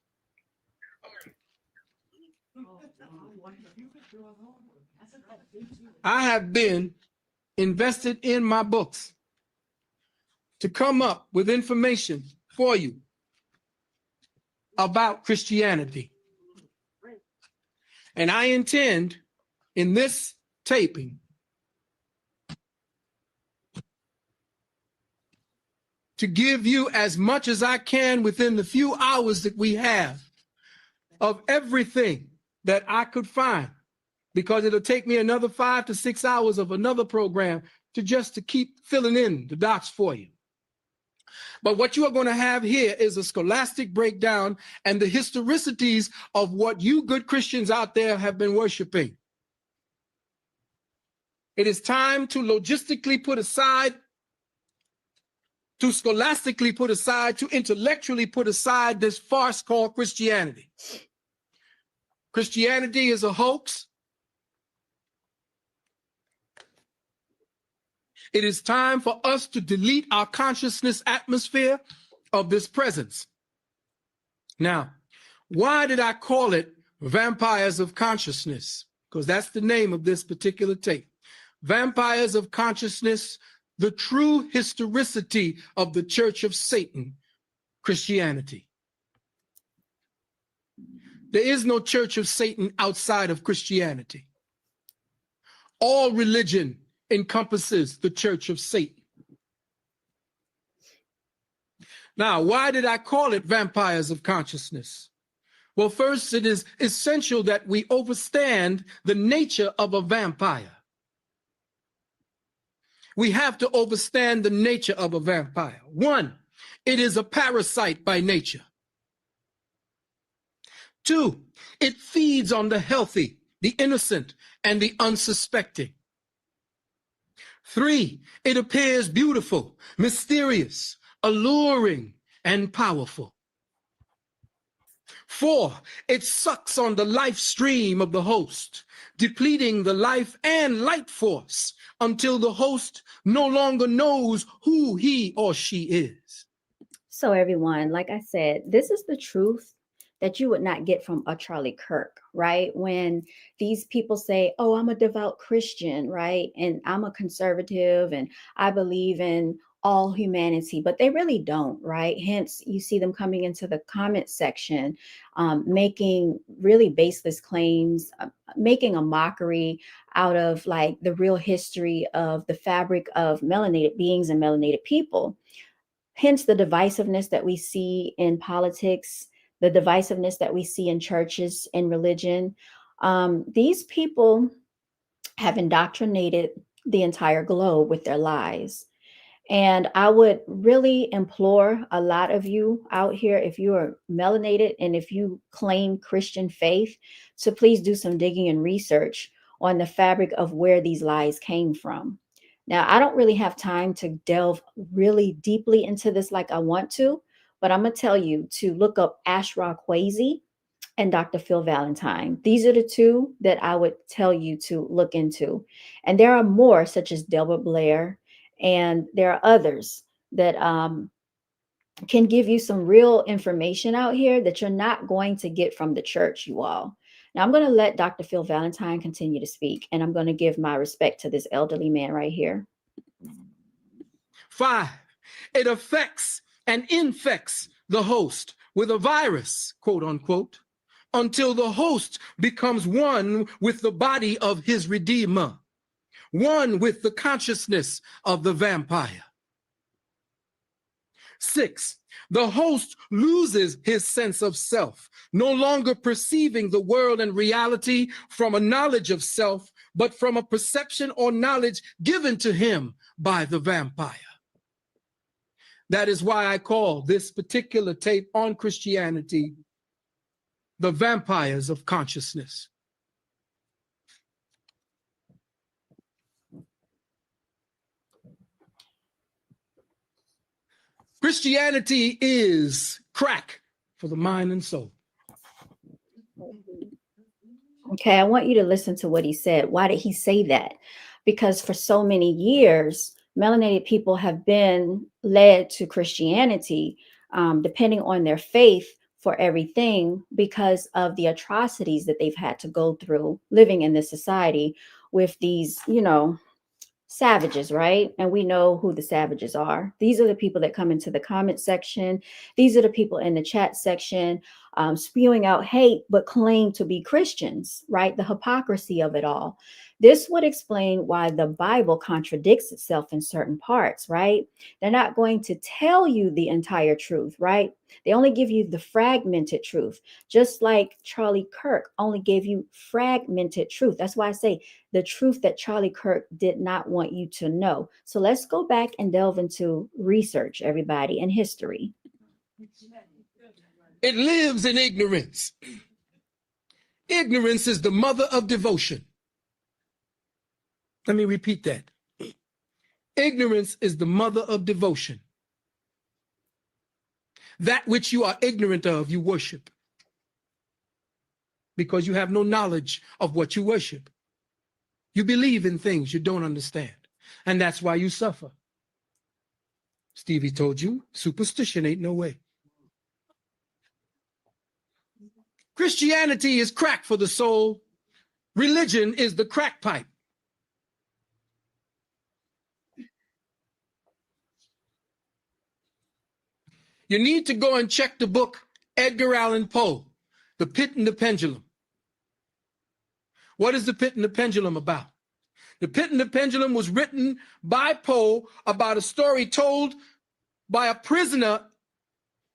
I have been invested in my books to come up with information for you about Christianity. And I intend in this taping to give you as much as I can within the few hours that we have of everything that I could find, because it'll take me another 5 to 6 hours of another program to keep filling in the dots for you. But what you are going to have here is a scholastic breakdown and the historicities of what you good Christians out there have been worshiping. It is time to logistically put aside, to scholastically put aside, to intellectually put aside this farce called Christianity. Christianity is a hoax. It is time for us to delete our consciousness atmosphere of this presence. Now, why did I call it Vampires of Consciousness? Because that's the name of this particular tape. Vampires of Consciousness, the true historicity of the Church of Satan, Christianity. There is no Church of Satan outside of Christianity. All religion encompasses the Church of Satan. Now, why did I call it Vampires of Consciousness? Well, first, it is essential that we understand the nature of a vampire. We have to understand the nature of a vampire. One, it is a parasite by nature. Two, it feeds on the healthy, the innocent, and the unsuspecting. Three, it appears beautiful, mysterious, alluring, and powerful. Four, it sucks on the life stream of the host, depleting the life and light force until the host no longer knows who he or she is. So everyone, like I said, this is the truth that you would not get from a Charlie Kirk, right? When these people say, oh, I'm a devout Christian, right? And I'm a conservative and I believe in all humanity, but they really don't, right? Hence, you see them coming into the comment section, making really baseless claims, making a mockery out of like the real history of the fabric of melanated beings and melanated people. Hence the divisiveness that we see in politics, the divisiveness that we see in churches and religion. These people have indoctrinated the entire globe with their lies. And I would really implore a lot of you out here, if you are melanated and if you claim Christian faith, to please do some digging and research on the fabric of where these lies came from. Now, I don't really have time to delve really deeply into this like I want to, but I'm going to tell you to look up Ashra Kwesi and Dr. Phil Valentine. These are the two that I would tell you to look into. And there are more, such as Delbert Blair And there are others that can give you some real information out here that you're not going to get from the church, you all. Now, I'm going to let Dr. Phil Valentine continue to speak, and I'm going to give my respect to this elderly man right here. 5, it affects and infects the host with a virus, quote unquote, until the host becomes one with the body of his Redeemer, one with the consciousness of the vampire. 6, the host loses his sense of self, no longer perceiving the world and reality from a knowledge of self, but from a perception or knowledge given to him by the vampire. That is why I call this particular tape on Christianity the vampires of consciousness. Christianity is crack for the mind and soul. Okay, I want you to listen to what he said. Why did he say that? Because for so many years, melanated people have been led to Christianity, depending on their faith for everything, because of the atrocities that they've had to go through living in this society with these, savages, right? And we know who the savages are. These are the people that come into the comment section. These are the people in the chat section, spewing out hate, but claim to be Christians, right? The hypocrisy of it all. This would explain why the Bible contradicts itself in certain parts, right? They're not going to tell you the entire truth, right? They only give you the fragmented truth, just like Charlie Kirk only gave you fragmented truth. That's why I say the truth that Charlie Kirk did not want you to know. So let's go back and delve into research, everybody, and history. It lives in ignorance. Ignorance is the mother of devotion. Let me repeat that. Ignorance is the mother of devotion. That which you are ignorant of, you worship, because you have no knowledge of what you worship. You believe in things you don't understand, and that's why you suffer. Stevie told you, superstition ain't no way. Christianity is crack for the soul. Religion is the crack pipe. You need to go and check the book Edgar Allan Poe, The Pit and the Pendulum. What is The Pit and the Pendulum about? The Pit and the Pendulum was written by Poe about a story told by a prisoner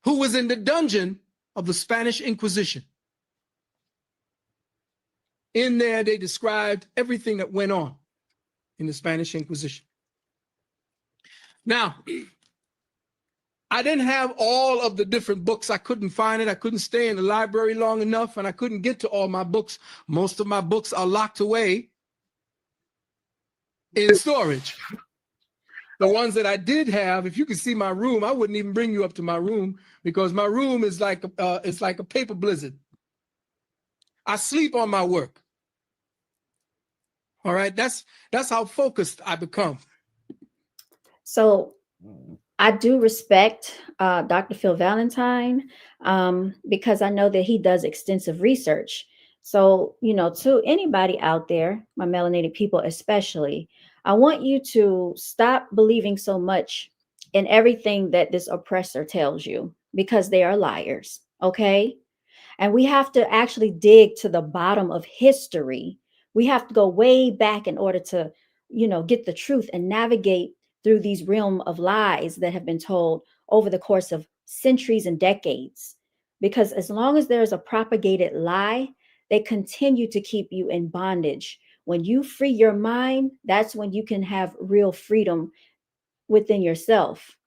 who was in the dungeon of the Spanish Inquisition. In there, they described everything that went on in the Spanish Inquisition. Now, I didn't have all of the different books. I couldn't find it. I couldn't stay in the library long enough, and I couldn't get to all my books. Most of my books are locked away in storage. The ones that I did have, if you could see my room, I wouldn't even bring you up to my room, because my room is like it's like a paper blizzard. I sleep on my work. All right, that's how focused I become. So I do respect Dr. Phil Valentine, because I know that he does extensive research. So, to anybody out there, my melanated people especially, I want you to stop believing so much in everything that this oppressor tells you, because they are liars, okay? And we have to actually dig to the bottom of history. We have to go way back in order to, get the truth and navigate through these realm of lies that have been told over the course of centuries and decades. Because as long as there's a propagated lie, they continue to keep you in bondage. When you free your mind, that's when you can have real freedom within yourself.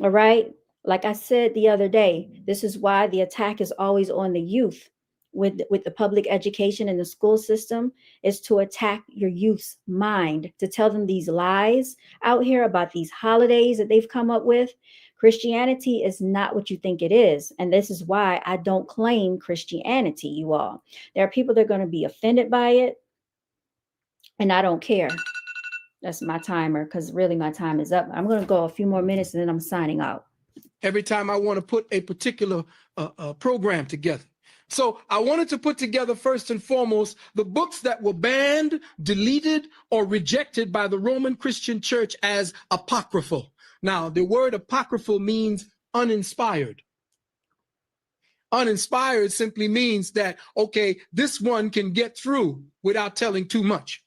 All right. Like I said the other day, this is why the attack is always on the youth with the public education and the school system, is to attack your youth's mind, to tell them these lies out here about these holidays that they've come up with. Christianity is not what you think it is. And this is why I don't claim Christianity, you all. There are people that are going to be offended by it, and I don't care. That's my timer, because really my time is up. I'm going to go a few more minutes and then I'm signing out. Every time I want to put a particular program together. So I wanted to put together first and foremost the books that were banned, deleted, or rejected by the Roman Christian Church as apocryphal. Now, the word apocryphal means uninspired. Uninspired simply means that, okay, this one can get through without telling too much.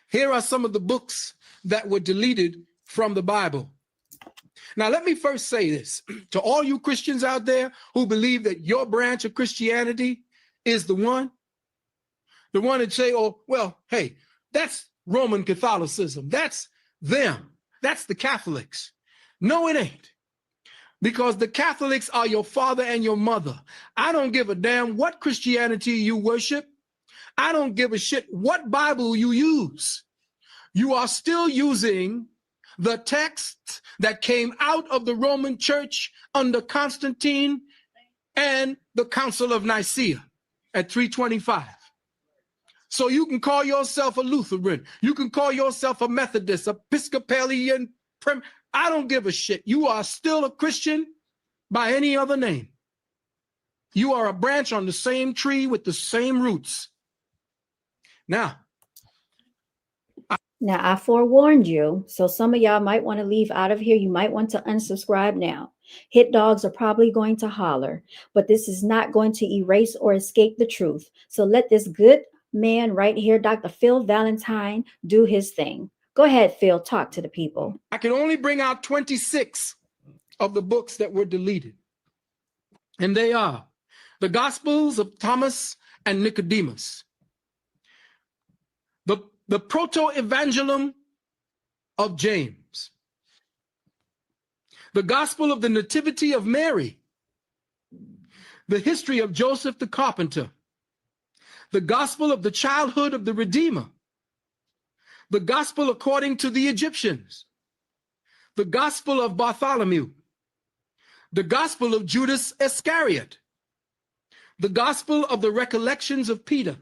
Here are some of the books that were deleted from the Bible. Now, let me first say this to all you Christians out there who believe that your branch of Christianity is the one that say, oh, well, hey, that's Roman Catholicism. That's them. That's the Catholics. No, it ain't. Because the Catholics are your father and your mother. I don't give a damn what Christianity you worship. I don't give a shit what Bible you use. You are still using the text that came out of the Roman Church under Constantine and the Council of Nicaea at 325. So you can call yourself a Lutheran. You can call yourself a Methodist, Episcopalian. I don't give a shit. You are still a Christian by any other name. You are a branch on the same tree with the same roots. Now, I forewarned you, so some of y'all might want to leave out of here. You might want to unsubscribe now. Hit dogs are probably going to holler, but this is not going to erase or escape the truth. So let this good man right here, Dr. Phil Valentine, do his thing. Go ahead, Phil, talk to the people. I can only bring out 26 of the books that were deleted. And they are the Gospels of Thomas and Nicodemus, the Proto-Evangelium of James, the Gospel of the Nativity of Mary, the history of Joseph the carpenter, the Gospel of the childhood of the Redeemer, the Gospel according to the Egyptians, the Gospel of Bartholomew, the Gospel of Judas Iscariot, the Gospel of the Recollections of Peter,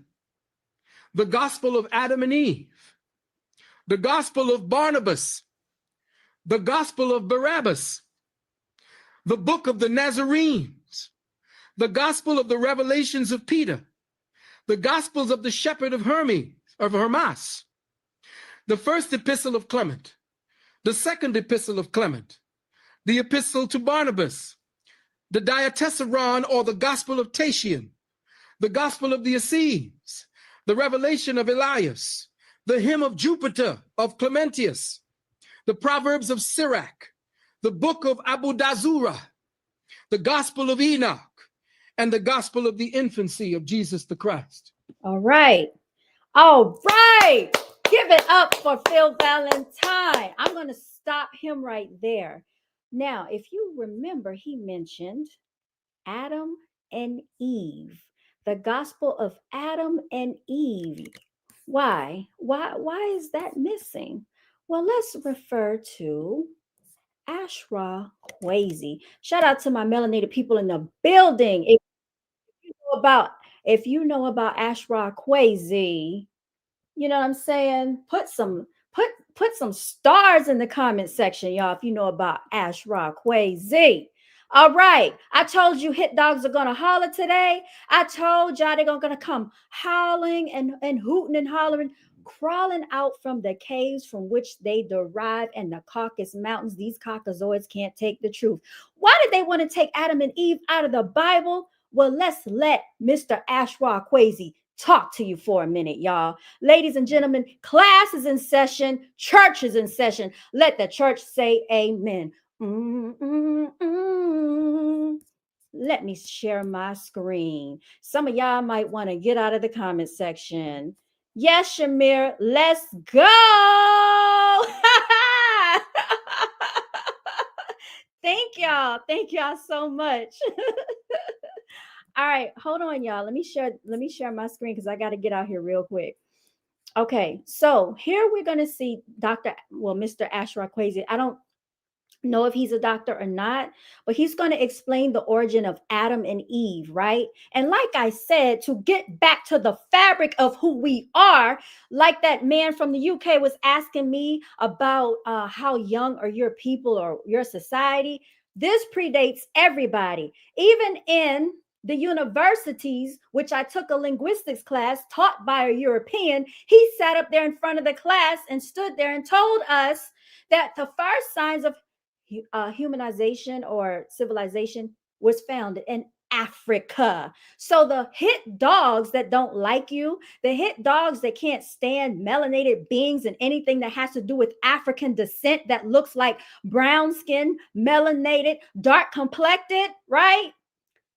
the Gospel of Adam and Eve, the Gospel of Barnabas, the Gospel of Barabbas, the Book of the Nazarenes, the Gospel of the Revelations of Peter, the Gospels of the Shepherd of Hermas, the First Epistle of Clement, the Second Epistle of Clement, the Epistle to Barnabas, the Diatessaron or the Gospel of Tatian, the Gospel of the Essenes, the Revelation of Elias, the Hymn of Jupiter of Clementius, the Proverbs of Sirach, the Book of Abu Dazura, the Gospel of Enoch, and the Gospel of the Infancy of Jesus the Christ. All right. All right. Give it up for Phil Valentine. I'm going to stop him right there. Now, if you remember, he mentioned Adam and Eve, the Gospel of Adam and Eve. Why is that missing? Well, let's refer to Ashra Kwesi. Shout out to my melanated people in the building. If you know about Ashra Kwesi, you know what I'm saying? Put some stars in the comment section, y'all, if you know about Ashra Kwesi. All right. I told you hit dogs are gonna holler today. I told y'all they're gonna come howling and hooting and hollering, crawling out from the caves from which they derive and the Caucasus Mountains. These Caucasoids can't take the truth. Why did they want to take Adam and Eve out of the Bible? Well, let's let Mr. Ashra Kwesi talk to you for a minute, y'all. Ladies and gentlemen, class is in session, church is in session. Let the church say amen. Let me share my screen. Some of y'all might want to get out of the comment section. Yes, Shamir, let's go. Thank y'all. Thank y'all so much. All right, hold on, y'all. Let me share my screen because I got to get out here real quick. Okay, so here we're gonna see Mr. Ashra Kwesi. know if he's a doctor or not, but he's going to explain the origin of Adam and Eve, right? And like I said, to get back to the fabric of who we are, like that man from the UK was asking me about how young are your people or your society. This predates everybody, even in the universities, which I took a linguistics class taught by a European. He sat up there in front of the class and stood there and told us that the first signs of humanization or civilization was found in Africa. So the hit dogs that don't like you, the hit dogs that can't stand melanated beings and anything that has to do with African descent that looks like brown skin, melanated, dark complected, right?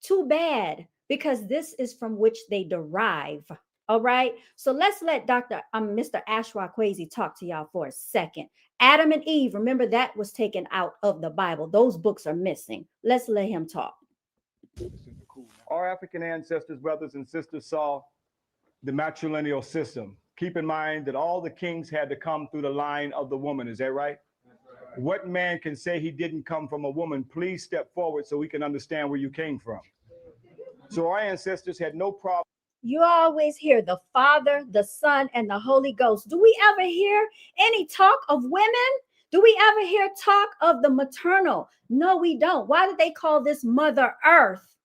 Too bad, because this is from which they derive. All right. So let's let Mr. Ashwa Kwesi talk to y'all for a second. Adam and Eve, remember that was taken out of the Bible. Those books are missing. Let's let him talk. Our African ancestors, brothers and sisters, saw the matrilineal system. Keep in mind that all the kings had to come through the line of the woman. Is that right? Right. What man can say he didn't come from a woman? Please step forward so we can understand where you came from. So our ancestors had no problem. You always hear the Father, the Son, and the Holy Ghost. Do we ever hear any talk of women? Do we ever hear talk of the maternal? No, we don't. Why did they call this Mother Earth?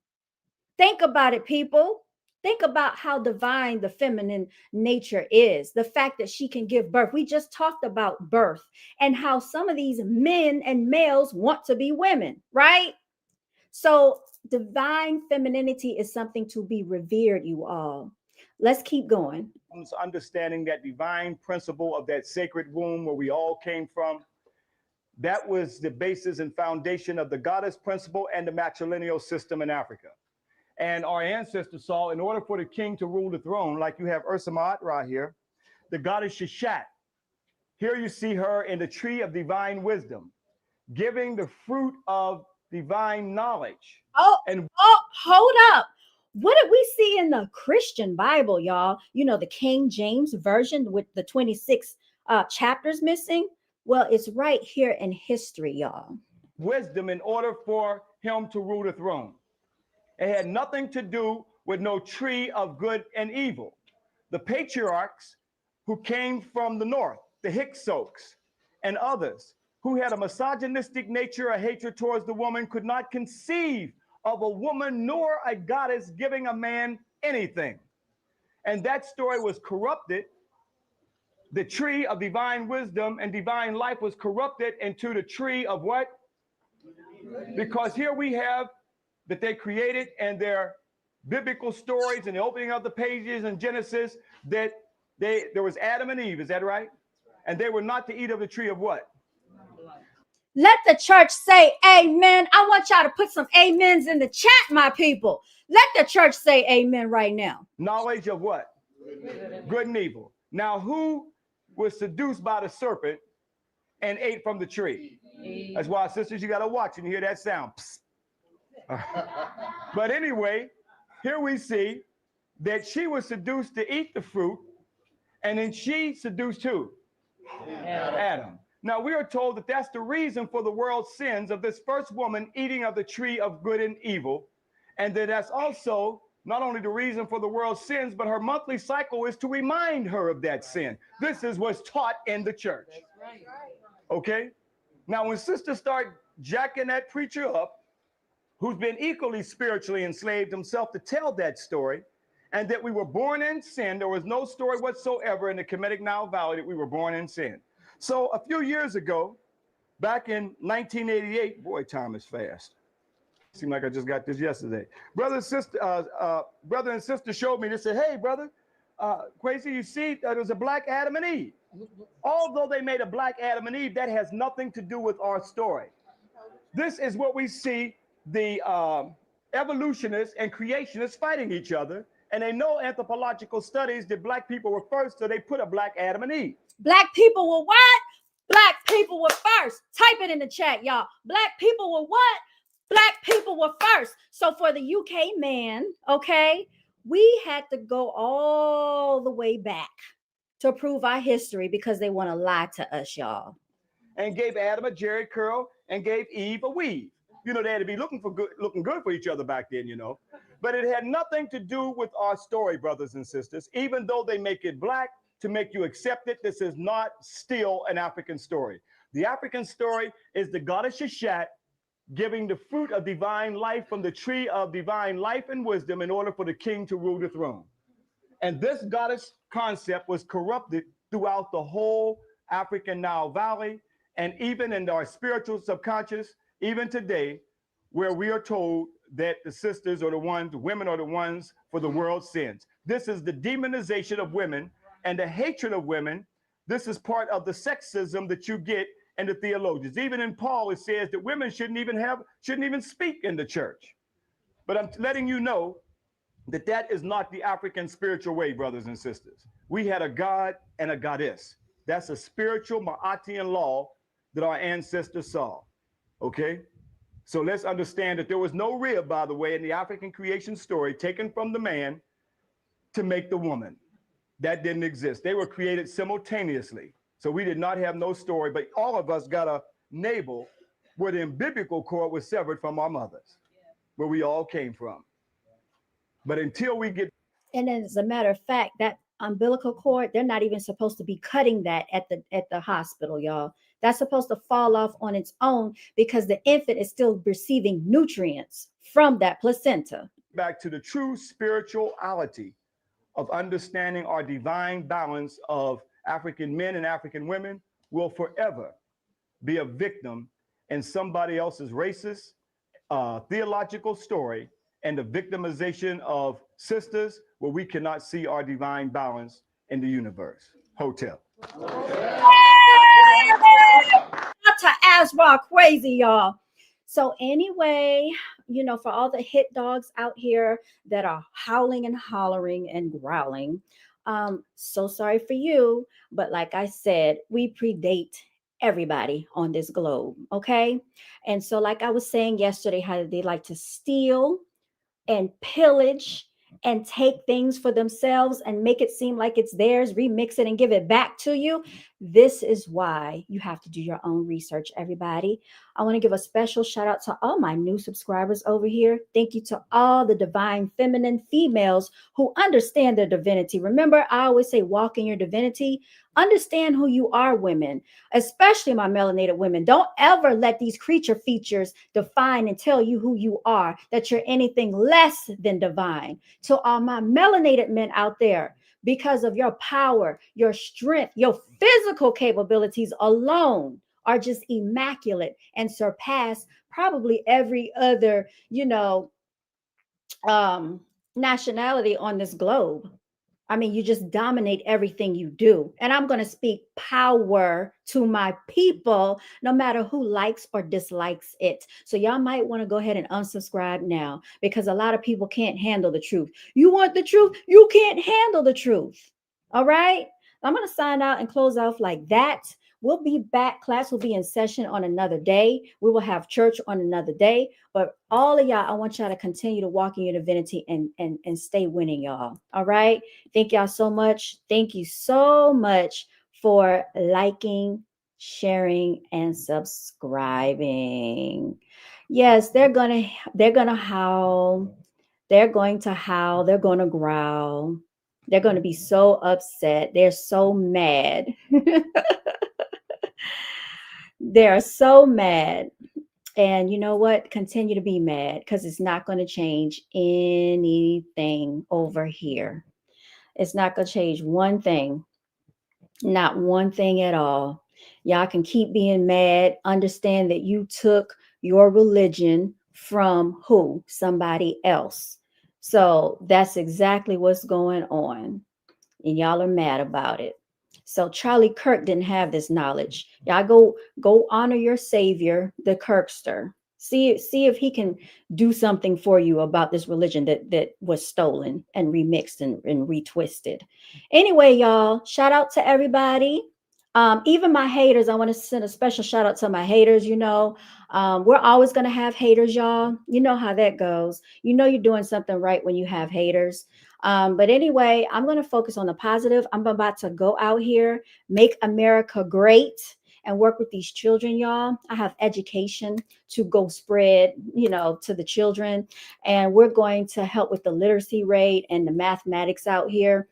Think about it, people. Think about how divine the feminine nature is. The fact that she can give birth. We just talked about birth and how some of these men and males want to be women, right? So divine femininity is something to be revered, you all. Let's keep going. Understanding that divine principle of that sacred womb where we all came from, that was the basis and foundation of the goddess principle and the matrilineal system in Africa. And our ancestors saw, in order for the king to rule the throne, like you have Ursa Ra here, the goddess Shashat. Here you see her in the tree of divine wisdom, giving the fruit of divine knowledge. Hold up. What did we see in the Christian Bible, y'all? You know, the King James version with the 26 chapters missing. Well, it's right here in history, y'all. Wisdom in order for him to rule the throne. It had nothing to do with no tree of good and evil. The patriarchs who came from the north, the Hyksos and others, who had a misogynistic nature, a hatred towards the woman, could not conceive of a woman nor a goddess giving a man anything. And that story was corrupted. The tree of divine wisdom and divine life was corrupted into the tree of what? Because here we have that they created and their biblical stories and the opening of the pages in Genesis that there was Adam and Eve, is that right? And they were not to eat of the tree of what? Let the church say amen. I want y'all to put some amens in the chat, my people. Let the church say amen right now. Knowledge of what? Good and evil. Now, who was seduced by the serpent and ate from the tree? That's why, sisters, you got to watch and hear that sound. But anyway, here we see that she was seduced to eat the fruit, and then she seduced who? Adam. Now, we are told that that's the reason for the world's sins of this first woman eating of the tree of good and evil, and that that's also not only the reason for the world's sins, but her monthly cycle is to remind her of that sin. This is what's taught in the church. Okay? Now, when sisters start jacking that preacher up, who's been equally spiritually enslaved himself, to tell that story, and that we were born in sin. There was no story whatsoever in the Kemetic Nile Valley that we were born in sin. So a few years ago, back in 1988, boy, time is fast. Seemed like I just got this yesterday. Brother and sister showed me. They said, "Hey, brother, Kwesi, you see, there's a black Adam and Eve." Although they made a black Adam and Eve, that has nothing to do with our story. This is what we see the evolutionists and creationists fighting each other, and they know anthropological studies that black people were first, so they put a black Adam and Eve. Black people were what? Black people were first. Type it in the chat, y'all. Black people were what? Black people were first. So for the UK man, okay, we had to go all the way back to prove our history because they want to lie to us, y'all. And gave Adam a Jerry curl and gave Eve a weave. You know, they had to be looking good for each other back then, you know. But it had nothing to do with our story, brothers and sisters. Even though they make it black to make you accept it, this is not still an African story. The African story is the goddess Shashat giving the fruit of divine life from the tree of divine life and wisdom in order for the king to rule the throne. And this goddess concept was corrupted throughout the whole African Nile Valley, and even in our spiritual subconscious, even today, where we are told that the sisters are the ones, the women are the ones for the world's sins. This is the demonization of women and the hatred of women. This is part of the sexism that you get in the theologians. Even in Paul, it says that women shouldn't even speak in the church. But I'm letting you know that that is not the African spiritual way, brothers and sisters. We had a God and a goddess. That's a spiritual Ma'atian law that our ancestors saw. Okay? So let's understand that there was no rib, by the way, in the African creation story taken from the man to make the woman. That didn't exist. They were created simultaneously. So we did not have no story, but all of us got a navel where the umbilical cord was severed from our mothers, where we all came from. But until we get... And as a matter of fact, that umbilical cord, they're not even supposed to be cutting that at the hospital, y'all. That's supposed to fall off on its own because the infant is still receiving nutrients from that placenta. Back to the true spirituality of understanding our divine balance of African men and African women, will forever be a victim in somebody else's racist theological story and the victimization of sisters where we cannot see our divine balance in the universe. Hotel. Not to Asra crazy, y'all. So anyway, you know, for all the hit dogs out here that are howling and hollering and growling, so sorry for you. But like I said, we predate everybody on this globe. Okay. And so, like I was saying yesterday, how they like to steal and pillage and take things for themselves and make it seem like it's theirs, remix it and give it back to you. This is why you have to do your own research, everybody. I want to give a special shout out to all my new subscribers over here. Thank you to all the divine feminine females who understand their divinity. Remember, I always say walk in your divinity. Understand who you are, women, especially my melanated women. Don't ever let these creature features define and tell you who you are, that you're anything less than divine. To all my melanated men out there, because of your power, your strength, your physical capabilities alone are just immaculate and surpass probably every other, nationality on this globe. I mean, you just dominate everything you do. And I'm going to speak power to my people, no matter who likes or dislikes it. So y'all might want to go ahead and unsubscribe now, because a lot of people can't handle the truth. You want the truth? You can't handle the truth. All right. I'm going to sign out and close off like that. We'll be back. Class will be in session on another day. We will have church on another day. But all of y'all, I want y'all to continue to walk in your divinity and stay winning, y'all. All right. Thank y'all so much. Thank you so much for liking, sharing, and subscribing. Yes, they're gonna howl. They're going to howl. They're going to growl. They're going to be so upset. They're so mad. They're so mad. And you know what? Continue to be mad, because it's not going to change anything over here. It's not going to change one thing. Not one thing at all. Y'all can keep being mad. Understand that you took your religion from who? Somebody else. So that's exactly what's going on. And y'all are mad about it. So Charlie Kirk didn't have this knowledge. Y'all go honor your savior, the Kirkster. See if he can do something for you about this religion that was stolen and remixed and retwisted. Anyway, y'all, shout out to everybody. Even my haters, I want to send a special shout out to my haters. We're always going to have haters, y'all. You know how that goes. You know you're doing something right when you have haters. But anyway, I'm going to focus on the positive. I'm about to go out here, make America great, and work with these children, y'all. I have education to go spread, to the children. And we're going to help with the literacy rate and the mathematics out here.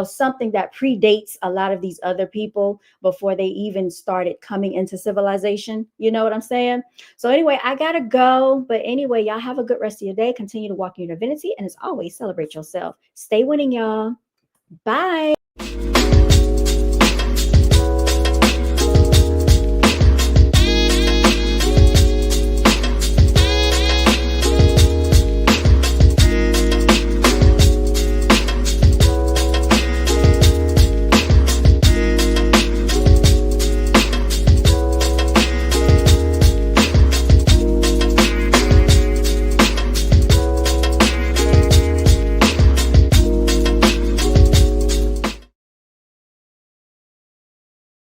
Something that predates a lot of these other people before they even started coming into civilization. You know what I'm saying? So anyway, I gotta go. But anyway, y'all have a good rest of your day. Continue to walk in your divinity. And as always, celebrate yourself. Stay winning, y'all. Bye.